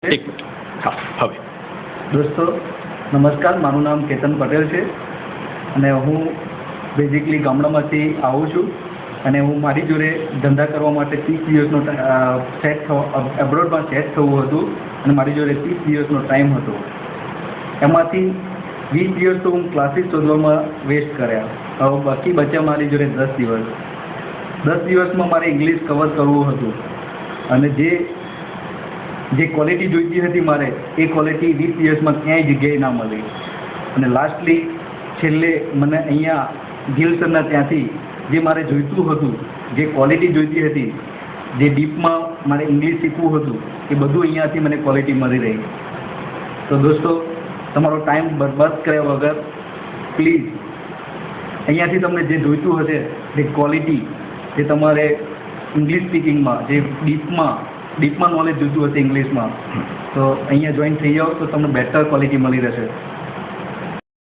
એક મિનિટ. હા, હવે દોસ્તો નમસ્કાર, મારું નામ કેતન પટેલ છે અને હું બેઝિકલી ગામડામાંથી આવું છું અને હું મારી જોડે ધંધા કરવા માટે 30 દિવસનો એબ્રોડમાં સેટ થવું હતું અને મારી જોડે 30 દિવસનો ટાઈમ હતો. એમાંથી 20 દિવસ તો હું ક્લાસીસ શોધવામાં વેસ્ટ કર્યા. હવે બાકી બચ્યા મારી જોડે 10 દિવસ. 10 દિવસમાં મારે ઇંગ્લિશ કવર કરવું હતું અને જે ક્વોલિટી જોઈતી હતી મારે એ ક્વોલિટી 20 દિવસમાં ક્યાંય જગ્યાએ ના મળી અને લાસ્ટલી છેલ્લે મને અહીંયા ગિલસરના ત્યાંથી જે મારે જોઈતું હતું, જે ક્વોલિટી જોઈતી હતી, જે ડીપમાં મારે ઇંગ્લિશ શીખવું હતું, એ બધું અહીંયાથી મને ક્વોલિટી મળી રહી. તો દોસ્તો, તમારો ટાઈમ બરબાદ કર્યા વગર પ્લીઝ અહીંયાથી તમને જે જોઈતું હશે, જે ક્વોલિટી, જે તમારે ઇંગ્લિશ સ્પીકિંગમાં, જે ડીપમાં નોલેજ જોઈતું હશે ઇંગ્લિશમાં, તો અહીંયા જોઈન થઈ જાઓ તો તમને બેટર ક્વોલિટી મળી રહેશે.